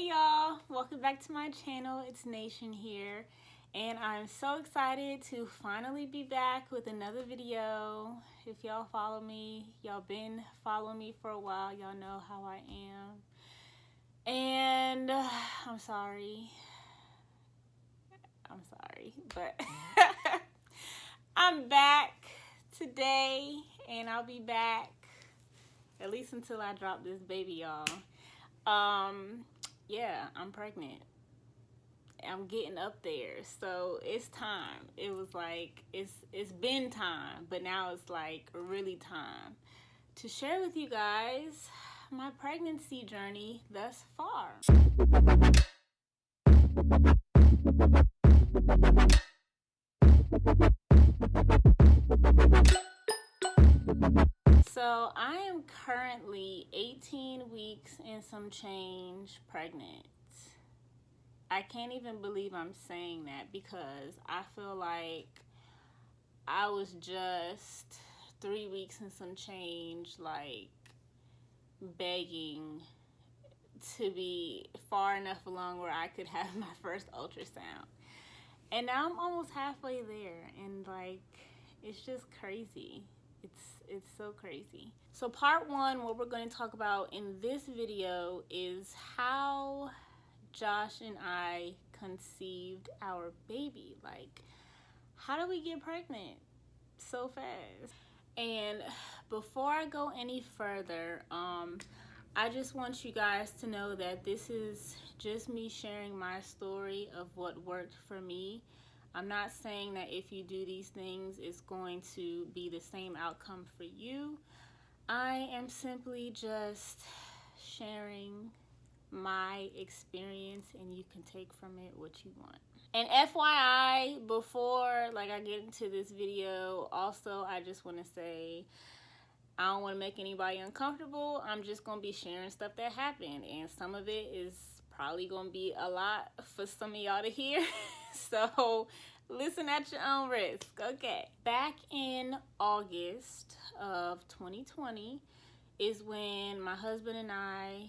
Hey y'all, welcome back to my channel. It's Nation here, and I'm so excited to finally be back with another video. If y'all follow me, y'all been following me for a while, y'all know how I am. And I'm sorry, but I'm back today, and I'll be back at least until I drop this baby, y'all. Yeah, I'm pregnant. I'm getting up there, so it's time. It was like it's been time, but now it's like really time to share with you guys my pregnancy journey thus far. So I am currently 18 weeks and some change pregnant. I can't even believe I'm saying that because I feel like I was just 3 weeks and some change, like begging to be far enough along where I could have my first ultrasound. And now I'm almost halfway there, and like it's just crazy. It's so crazy. So part one, what we're going to talk about in this video is how Josh and I conceived our baby. Like, how do we get pregnant so fast? And before I go any further, I just want you guys to know that this is just me sharing my story of what worked for me. I'm not saying that if you do these things, it's going to be the same outcome for you. I am simply just sharing my experience, and you can take from it what you want. And FYI, before like I get into this video, also I just want to say I don't want to make anybody uncomfortable. I'm just going to be sharing stuff that happened, and some of it is probably going to be a lot for some of y'all to hear. So listen at your own risk. Okay. Back in August of 2020 is when my husband and I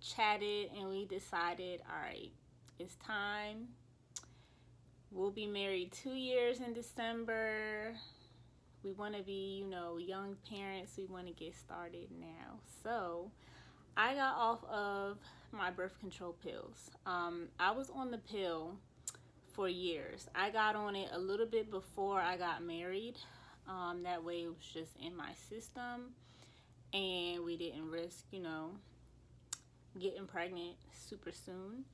chatted, and we decided, all right, it's time. We'll be married 2 years in December. We want to be, young parents. We want to get started now. So I got off of my birth control pills. I was on the pill for years. I got on it a little bit before I got married. That way it was just in my system, and we didn't risk, getting pregnant super soon.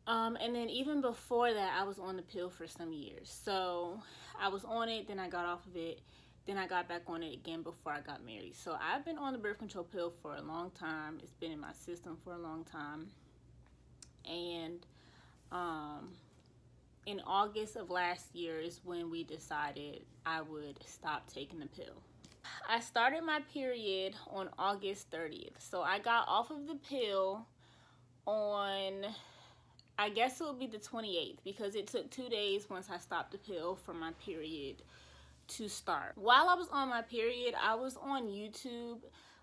And then even before that, I was on the pill for some years. So I was on it, then I got off of it, then I got back on it again before I got married. So I've been on the birth control pill for a long time. It's been in my system for a long time. And in August of last year is when we decided I would stop taking the pill. I started my period on August 30th. So I got off of the pill on, I guess it would be the 28th, because it took 2 days once I stopped the pill for my period to start. While I was on my period, I was on YouTube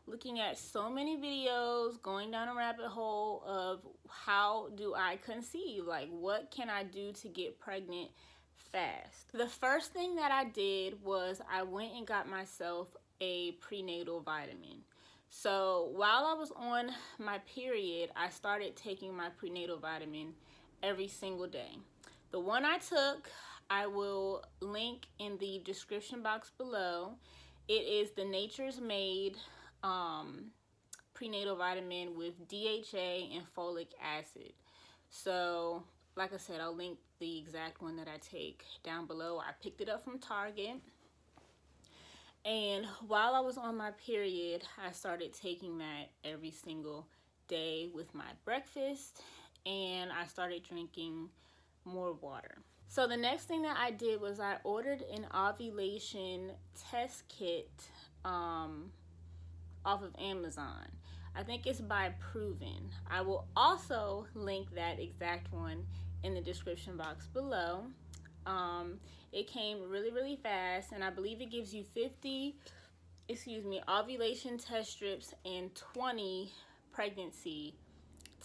looking at so many videos, going down a rabbit hole of how do I conceive? Like, what can I do to get pregnant fast? The first thing that I did was I went and got myself a prenatal vitamin. So while I was on my period, I started taking my prenatal vitamin every single day. The one I took, I will link in the description box below. It is the Nature's Made prenatal vitamin with DHA and folic acid. So like I said, I'll link the exact one that I take down below. I picked it up from Target. And while I was on my period, I started taking that every single day with my breakfast, and I started drinking more water. So the next thing that I did was I ordered an ovulation test kit off of Amazon. I think it's by Proven. I will also link that exact one in the description box below. It came really fast, and I believe it gives you 50 ovulation test strips and 20 pregnancy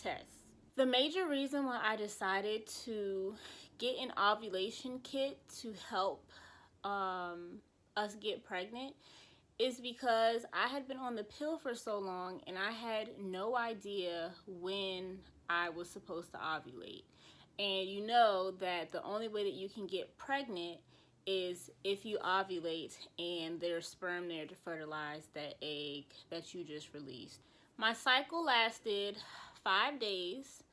tests. The major reason why I decided to get an ovulation kit to help us get pregnant is because I had been on the pill for so long and I had no idea when I was supposed to ovulate. And you know that the only way that you can get pregnant is if you ovulate and there's sperm there to fertilize that egg that you just released. My cycle lasted 5 days.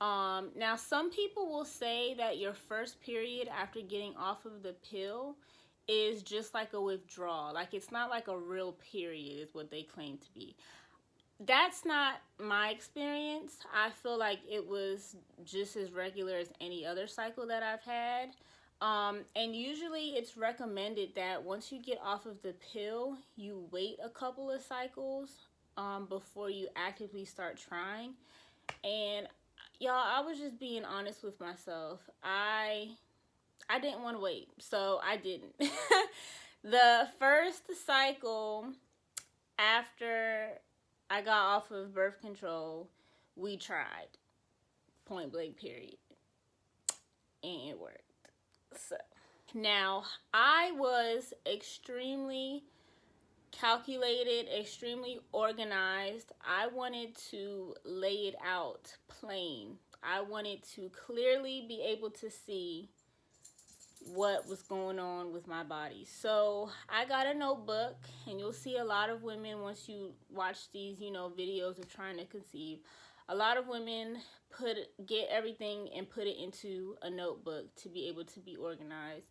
Now, some people will say that your first period after getting off of the pill is just like a withdrawal. Like, it's not like a real period is what they claim to be. That's not my experience. I feel like it was just as regular as any other cycle that I've had. And usually it's recommended that once you get off of the pill, you wait a couple of cycles before you actively start trying. And y'all, I was just being honest with myself. I didn't want to wait, so I didn't. The first cycle after I got off of birth control, we tried. Point blank, period. And it worked. So now I was extremely calculated, extremely organized. I wanted to lay it out plain. I wanted to clearly be able to see what was going on with my body. So I got a notebook, and you'll see a lot of women, once you watch these, videos of trying to conceive, a lot of women get everything and put it into a notebook to be able to be organized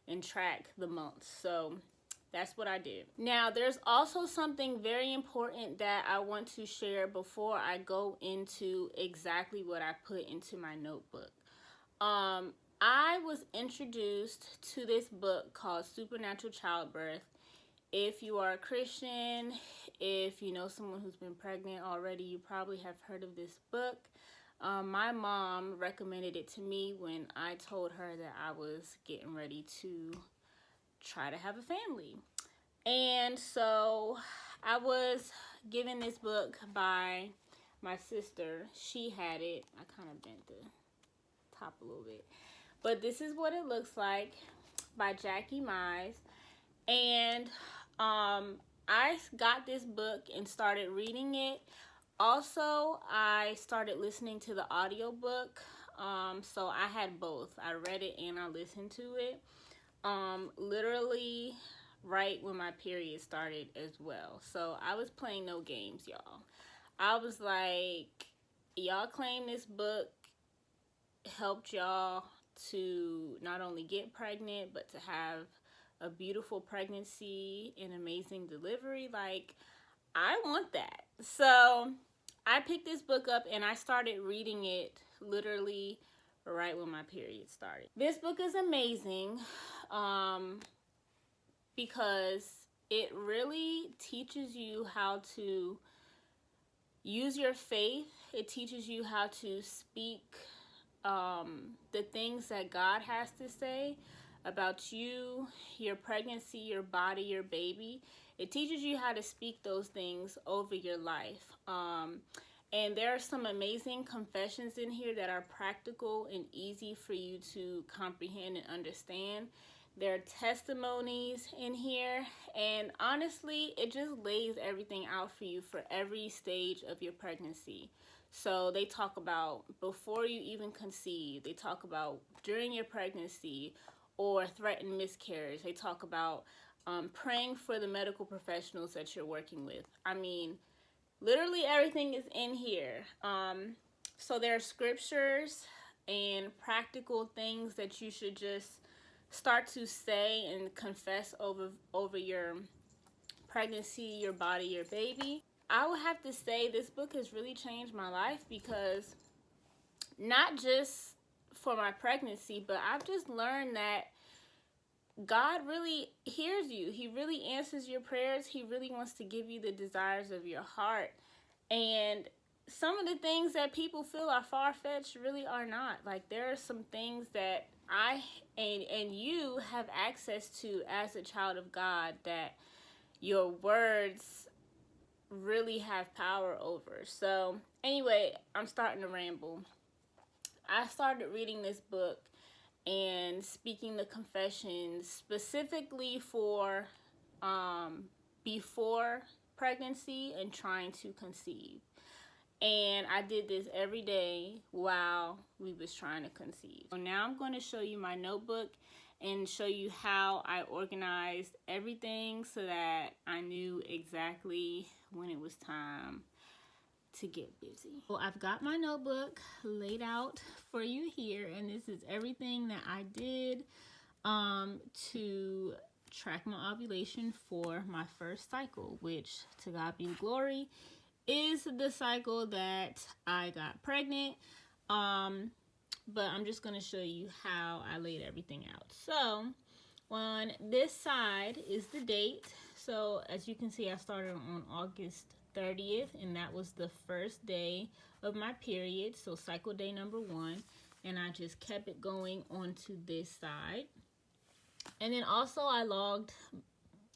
and track the months. So that's what I did. Now, there's also something very important that I want to share before I go into exactly what I put into my notebook. I was introduced to this book called Supernatural Childbirth. If you are a Christian, if you know someone who's been pregnant already, you probably have heard of this book. My mom recommended it to me when I told her that I was getting ready to try to have a family. And so I was given this book by my sister. She had it. I kind of bent the top a little bit. But this is what it looks like, by Jackie Mize. And I got this book and started reading it. Also, I started listening to the audiobook. So I had both. I read it and I listened to it. Literally right when my period started as well. So I was playing no games, y'all. I was like, y'all claim this book helped y'all to not only get pregnant, but to have a beautiful pregnancy and amazing delivery. Like, I want that. So I picked this book up and I started reading it literally right when my period started. This book is amazing because it really teaches you how to use your faith. It teaches you how to speak the things that God has to say about you, your pregnancy, your body, your baby. It teaches you how to speak those things over your life. And there are some amazing confessions in here that are practical and easy for you to comprehend and understand. There are testimonies in here, and honestly, it just lays everything out for you for every stage of your pregnancy. So they talk about before you even conceive. They talk about during your pregnancy or threatened miscarriage. They talk about praying for the medical professionals that you're working with. I mean, literally everything is in here. So there are scriptures and practical things that you should just start to say and confess over your pregnancy, your body, your baby. I would have to say this book has really changed my life, because not just for my pregnancy, but I've just learned that God really hears you. He really answers your prayers. He really wants to give you the desires of your heart. And some of the things that people feel are far-fetched really are not. Like, there are some things that I and you have access to as a child of God, that your words really have power over. So anyway, I'm starting to ramble. I started reading this book and speaking the confessions specifically for before pregnancy and trying to conceive. And I did this every day while we was trying to conceive. So now I'm going to show you my notebook and show you how I organized everything so that I knew exactly when it was time to get busy. Well, I've got my notebook laid out for you here, and this is everything that I did to track my ovulation for my first cycle, which, to God be the glory, is the cycle that I got pregnant. But I'm just going to show you how I laid everything out. So on this side is the date. So as you can see, I started on August 30th, and that was the first day of my period, so cycle day number 1, and I just kept it going onto this side. And then also I logged,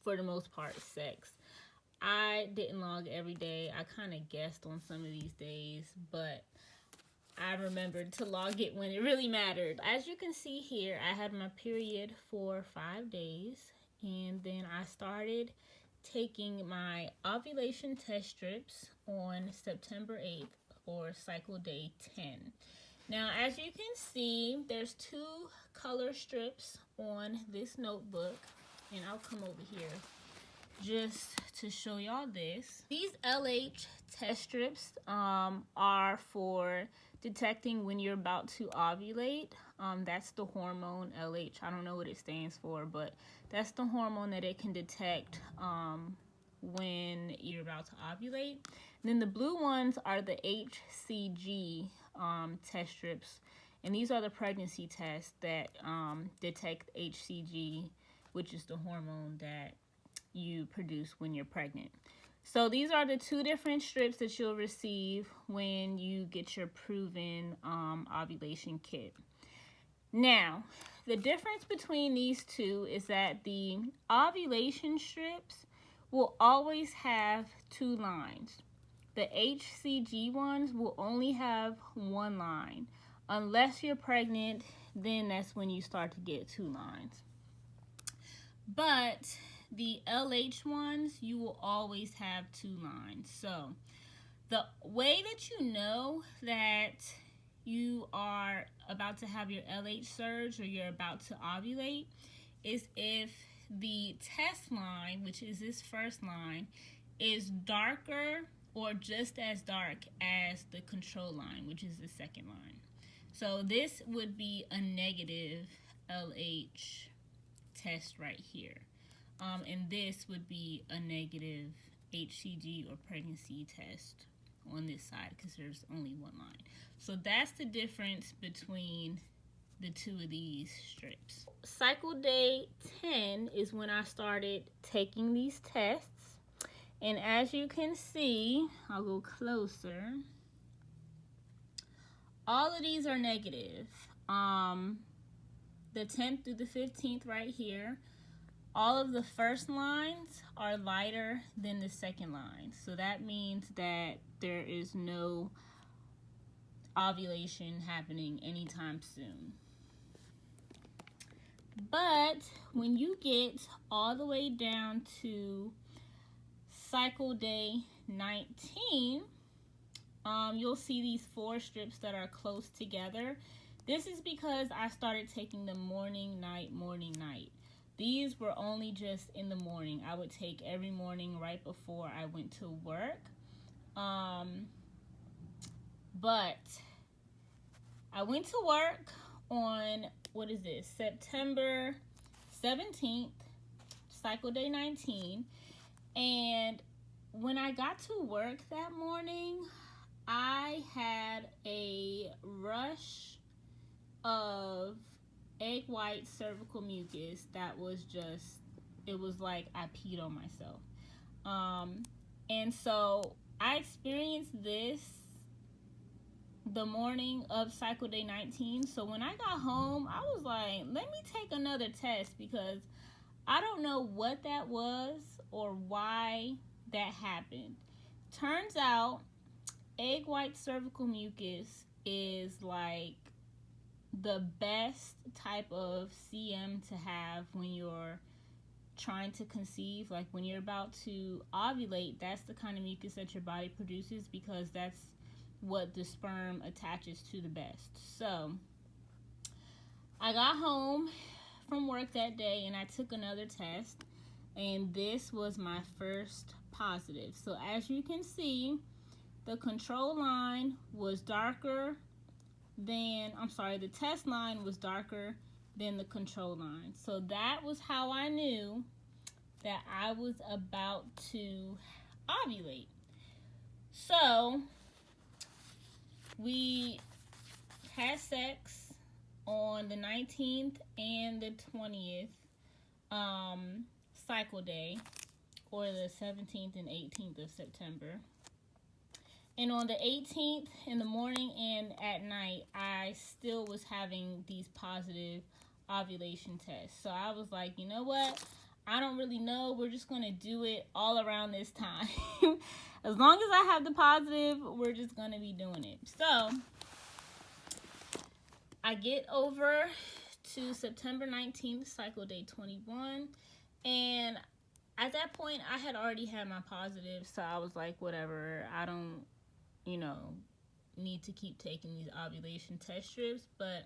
for the most part, sex. I didn't log every day. I kind of guessed on some of these days, but I remembered to log it when it really mattered. As you can see here, I had my period for 5 days, and then I started taking my ovulation test strips on September 8th for cycle day 10. Now, as you can see, there's 2 color strips on this notebook, and I'll come over here just to show y'all this. These LH test strips are for detecting when you're about to ovulate. That's the hormone LH. I don't know what it stands for, but that's the hormone that it can detect when you're about to ovulate. And then the blue ones are the HCG test strips, and these are the pregnancy tests that detect HCG, which is the hormone that you produce when you're pregnant. So these are the 2 different strips that you'll receive when you get your proven ovulation kit. Now, the difference between these 2 is that the ovulation strips will always have 2 lines. The HCG ones will only have 1 line. Unless you're pregnant, then that's when you start to get 2 lines. But the LH ones, you will always have 2 lines. So the way that you know that you are about to have your LH surge or you're about to ovulate is if the test line, which is this first line, is darker or just as dark as the control line, which is the second line. So this would be a negative LH test right here. And this would be a negative HCG or pregnancy test on this side because there's only 1 line. So that's the difference between the 2 of these strips. Cycle day 10 is when I started taking these tests. And as you can see, I'll go closer. All of these are negative. The 10th through the 15th right here. All of the first lines are lighter than the second line. So that means that there is no ovulation happening anytime soon. But when you get all the way down to cycle day 19, you'll see these 4 strips that are close together. This is because I started taking them morning, night, morning, night. These were only just in the morning. I would take every morning right before I went to work. But I went to work on, September 17th, cycle day 19. And when I got to work that morning, I had a rush of egg white cervical mucus that was just, it was like I peed on myself. And so I experienced this the morning of cycle day 19. So when I got home, I was like, let me take another test because I don't know what that was or why that happened. turns out egg white cervical mucus is like the best type of CM to have when you're trying to conceive. Like when you're about to ovulate, that's the kind of mucus that your body produces, because that's what the sperm attaches to the best. So I got home from work that day and I took another test, and this was my first positive. So as you can see, the control line was darker than, the test line was darker than the control line. So that was how I knew that I was about to ovulate. So we had sex on the 19th and the 20th cycle day, or the 17th and 18th of September. And on the 18th in the morning and at night, I still was having these positive ovulation tests. So I was like, you know what? I don't really know. We're just going to do it all around this time. As long as I have the positive, we're just going to be doing it. So I get over to September 19th, cycle day 21. And at that point, I had already had my positive. So I was like, whatever. I don't, need to keep taking these ovulation test strips. But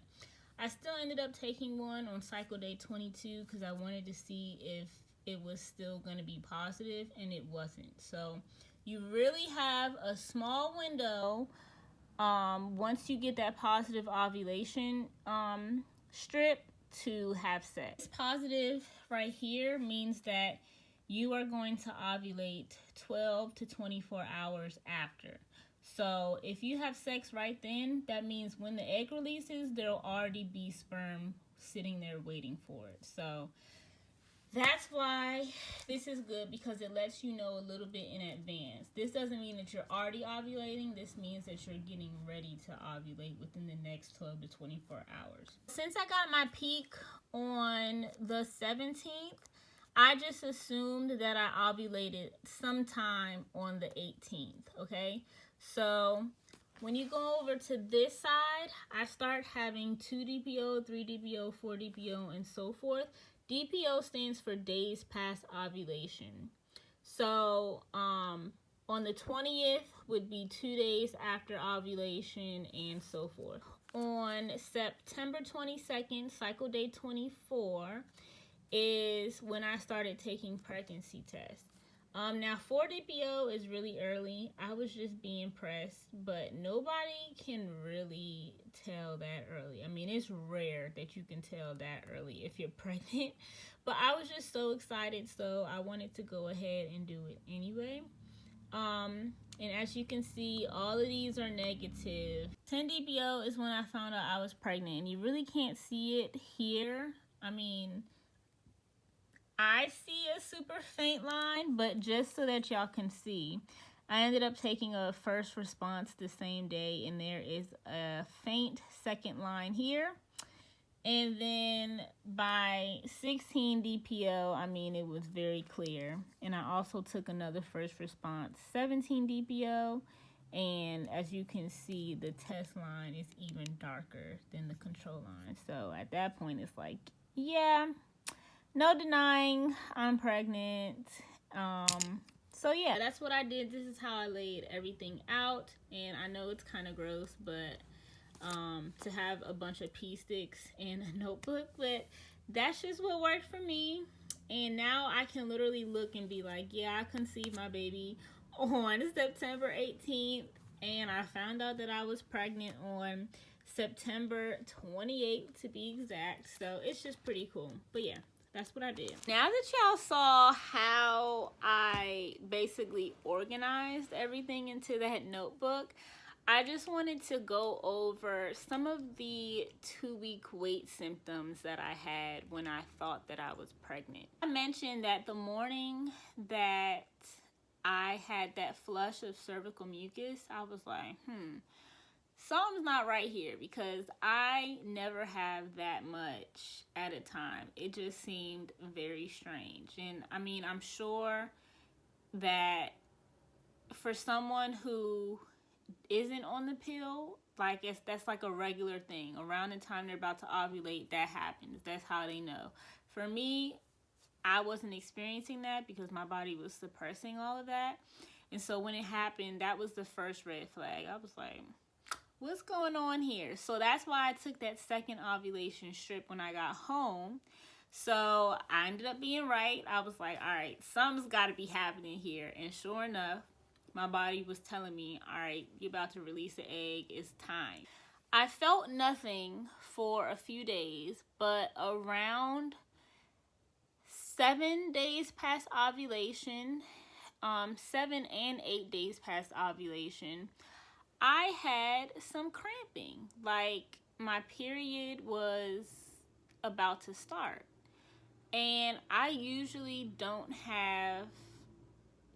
I still ended up taking one on cycle day 22 because I wanted to see if it was still going to be positive, and it wasn't. So you really have a small window once you get that positive ovulation strip to have sex. This positive right here means that you are going to ovulate 12 to 24 hours after. So if you have sex right then, that means when the egg releases, there'll already be sperm sitting there waiting for it. So that's why this is good, because it lets you know a little bit in advance. This doesn't mean that you're already ovulating. This means that you're getting ready to ovulate within the next 12 to 24 hours. Since I got my peak on the 17th, I just assumed that I ovulated sometime on the 18th, okay? So when you go over to this side, I start having 2 DPO, 3 DPO, 4 DPO, and so forth. DPO stands for days past ovulation. So on the 20th would be 2 days after ovulation, and so forth. On September 22nd, cycle day 24, is when I started taking pregnancy tests. Now 4 DPO is really early. I was just being pressed, but nobody can really tell that early. I mean, it's rare that you can tell that early if you're pregnant, but I was just so excited, so I wanted to go ahead and do it anyway. And as you can see, all of these are negative. 10 DPO is when I found out I was pregnant, and you really can't see it here. I mean, I see a super faint line, but just so that y'all can see, I ended up taking a first response the same day, and there is a faint second line here. And then by 16 DPO, I mean, it was very clear. And I also took another first response, 17 DPO. And as you can see, the test line is even darker than the control line. So at that point, it's like, yeah, no denying I'm pregnant. So yeah, that's what I did. This is how I laid everything out. And I know it's kind of gross, but to have a bunch of pee sticks in a notebook, but that's just what worked for me. And now I can literally look and be like, yeah, I conceived my baby on September 18th, and I found out that I was pregnant on September 28th to be exact. So it's just pretty cool. But yeah, that's what I did. Now that y'all saw how I basically organized everything into that notebook, I just wanted to go over some of the 2-week wait symptoms that I had when I thought that I was pregnant. I mentioned that the morning that I had that flush of cervical mucus, I was like, something's not right here, because I never have that much at a time. It just seemed very strange. And I mean, I'm sure that for someone who isn't on the pill, like that's like a regular thing. Around the time they're about to ovulate, that happens. That's how they know. For me, I wasn't experiencing that because my body was suppressing all of that. And so when it happened, that was the first red flag. I was like, what's going on here? So that's why I took that second ovulation strip when I got home. So I ended up being right. I was like, all right, something's got to be happening here. And sure enough, my body was telling me, all right, you're about to release the egg. It's time. I felt nothing for a few days, but around 7 days past ovulation, 7 and 8 days past ovulation, I had some cramping. Like, my period was about to start. And I usually don't have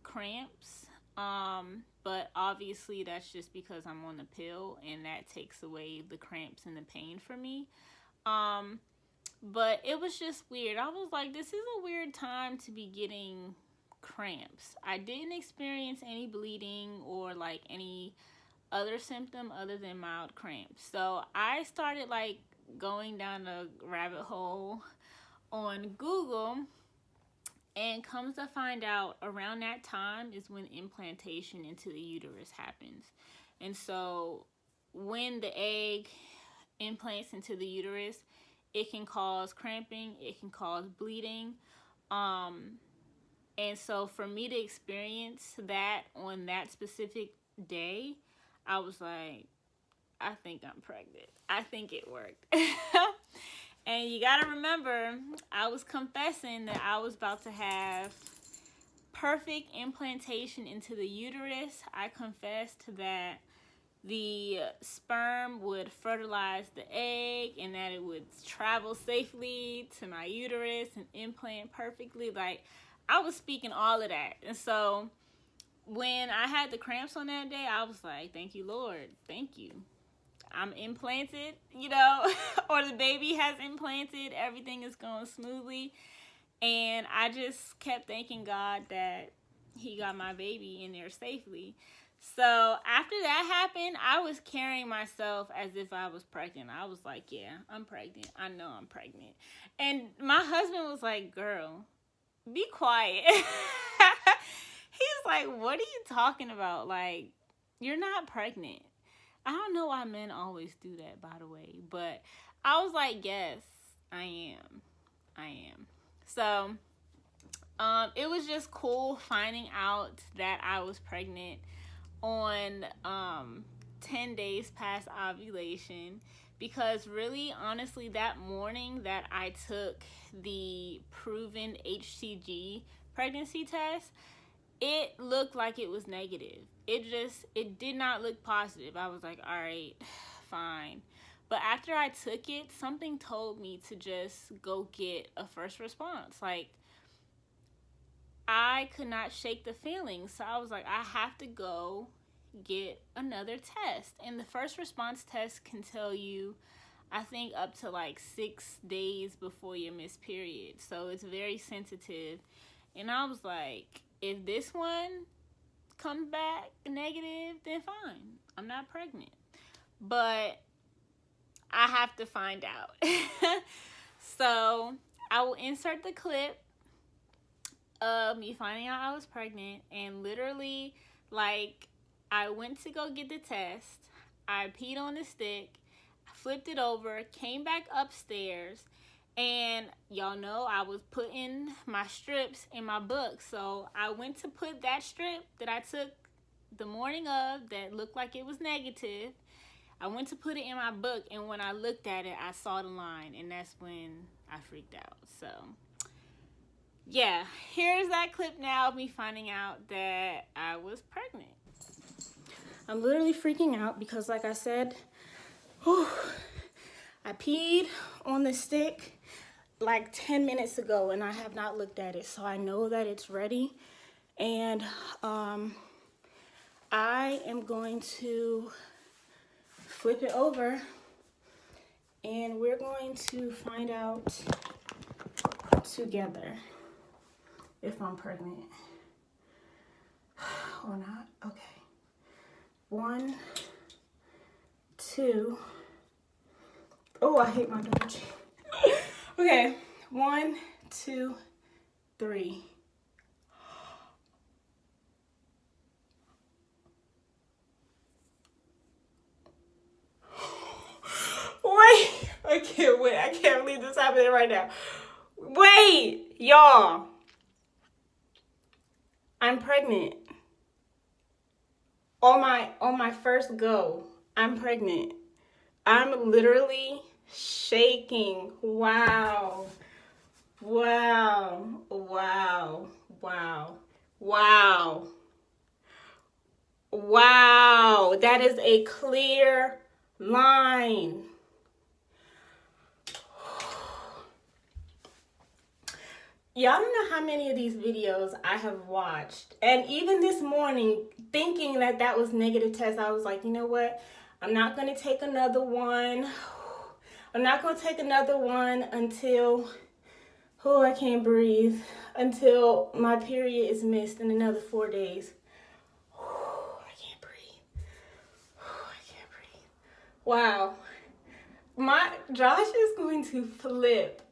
cramps. But obviously that's just because I'm on the pill, and that takes away the cramps and the pain for me. But it was just weird. I was like, this is a weird time to be getting cramps. I didn't experience any bleeding or like any other symptom other than mild cramps. So I started like going down a rabbit hole on Google, and comes to find out around that time is when implantation into the uterus happens. And so when the egg implants into the uterus, it can cause cramping, it can cause bleeding. And so for me to experience that on that specific day, I was like, I think I'm pregnant. I think it worked. And you gotta remember, I was confessing that I was about to have perfect implantation into the uterus. I confessed that the sperm would fertilize the egg and that it would travel safely to my uterus and implant perfectly. Like, I was speaking all of that. And so when I had the cramps on that day, I was like, thank you, Lord. Thank you. I'm implanted, or the baby has implanted. Everything is going smoothly. And I just kept thanking God that he got my baby in there safely. So after that happened, I was carrying myself as if I was pregnant. I was like, yeah, I'm pregnant. I know I'm pregnant. And my husband was like, girl, be quiet. He's like, what are you talking about? Like, you're not pregnant. I don't know why men always do that, by the way. But I was like, yes, I am. So it was just cool finding out that I was pregnant on 10 days past ovulation, because really, honestly, that morning that I took the proven HCG pregnancy test, it looked like it was negative. It did not look positive. I was like, all right, fine. But after I took it, something told me to just go get a first response. Like, I could not shake the feeling. So I was like, I have to go get another test. And the first response test can tell you, I think, up to like 6 days before your missed period. So it's very sensitive. And I was like, if this one comes back negative, then fine. I'm not pregnant. But I have to find out. So I will insert the clip of me finding out I was pregnant. And literally, like, I went to go get the test. I peed on the stick, flipped it over, came back upstairs. And y'all know I was putting my strips in my book. So I went to put that strip that I took the morning of that looked like it was negative. I went to put it in my book. And when I looked at it, I saw the line. And that's when I freaked out. So yeah, here's that clip now of me finding out that I was pregnant. I'm literally freaking out because, like I said, I peed on the stick like 10 minutes ago and I have not looked at it, so I know that it's ready. And I am going to flip it over and we're going to find out together if I'm pregnant. or not. Okay. 1, 2. Oh, I hate my double chin. Okay. 1, 2, 3. Wait, I can't wait. I can't believe this happening right now. Wait, y'all. I'm pregnant. On my first go, I'm pregnant. I'm literally shaking. Wow. Wow. Wow. Wow. Wow. Wow. That is a clear line. Y'all don't know how many of these videos I have watched. And even this morning, thinking that that was negative test, I was like, you know what? I'm not going to take another one. I'm not going to take another one until, oh, I can't breathe, until my period is missed in another 4 days. I can't breathe. I can't breathe. Wow. Josh is going to flip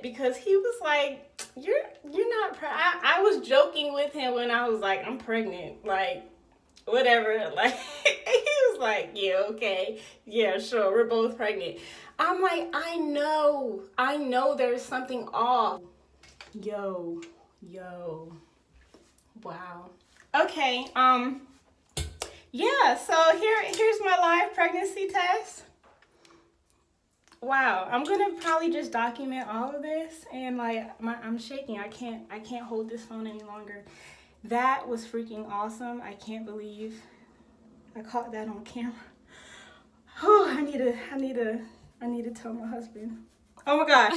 because he was like, you're not I was joking with him when I was like, I'm pregnant, like whatever, like he was like, yeah, okay, yeah, sure, we're both pregnant. I'm like, I know there's something off. Yo, wow. Okay, yeah, so here's my live pregnancy test. Wow, I'm gonna probably just document all of this, and like I'm shaking. I can't hold this phone any longer. That was freaking awesome. I can't believe I caught that on camera. Oh, I need to tell my husband. Oh my god.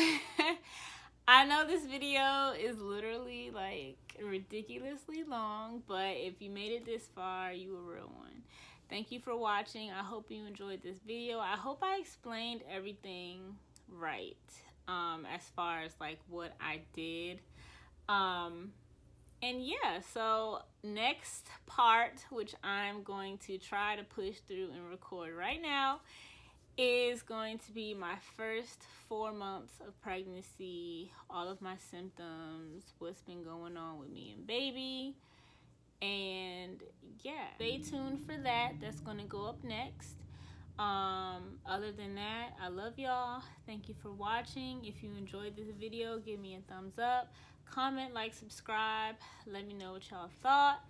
I know this video is literally like ridiculously long, but if you made it this far, you a real one. Thank you for watching. I hope you enjoyed this video. I hope I explained everything right, as far as like what I did. And yeah, so next part, which I'm going to try to push through and record right now, is going to be my first 4 months of pregnancy, all of my symptoms, what's been going on with me and baby. And yeah, stay tuned for that. That's gonna go up next. Other than that, I love y'all. Thank you for watching. If you enjoyed this video, give me a thumbs up, comment, like, subscribe, let me know what y'all thought,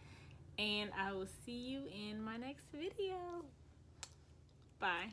and I will see you in my next video. Bye.